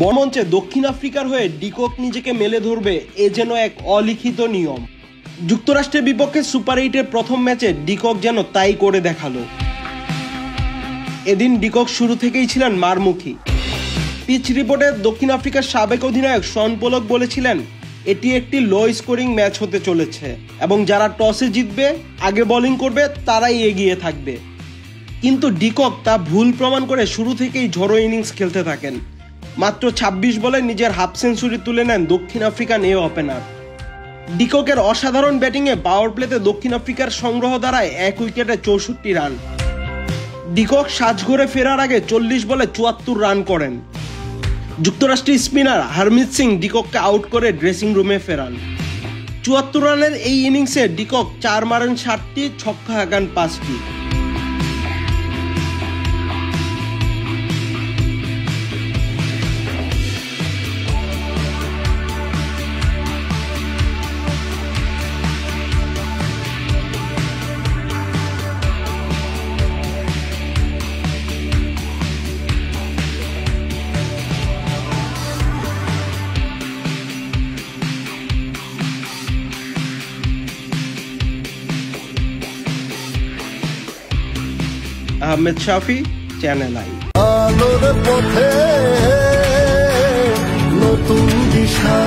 বর্মঞ্চে দক্ষিণ আফ্রিকার হয়ে ডিকক নিজেকে মেলে ধরবে এ যেন এক অলিখিত নিয়ম। যুক্তরাষ্ট্রের বিপক্ষে সুপার 8-এর প্রথম ম্যাচে ডিকক যেন তাই করে দেখালো। এদিন ডিকক শুরু থেকেই ছিলেন মারমুখী। পিচ রিপোর্টে দক্ষিণ আফ্রিকার সাবেক অধিনায়ক শন পোলক বলেছিলেন এটি একটি লো স্কোরিং ম্যাচ হতে চলেছে এবং যারা টসে জিতবে আগে বোলিং করবে তারাই এগিয়ে থাকবে। কিন্তু ডিকক তা ভুল প্রমাণ করে শুরু থেকেই ঝড়ো ইনিংস খেলতে থাকেন। মাত্র 26 বলে নিজের হাফ সেঞ্চুরি তুলে নেন দক্ষিণ আফ্রিকান এ ওপেনার। ডিককের অসাধারণ ব্যাটিংয়ে পাওয়ার প্লেতে দক্ষিণ আফ্রিকার সংগ্রহ দাঁড়ায় 1 উইকেটে 64 রান। ডিকক সাজঘরে ফেরার আগে 40 বলে 74 রান করেন। যুক্তরাষ্ট্রের স্পিনার হারমিত সিং ডিকককে আউট করে ড্রেসিং রুমে ফেরান। 74 রানের এই ইনিংসে ডিকক 4 মারেন 7টি, ছক্কা হাঁকান 5টি। আহমেদ শাফি, চ্যানেল আই। আলোর পথে নতুন দিশা।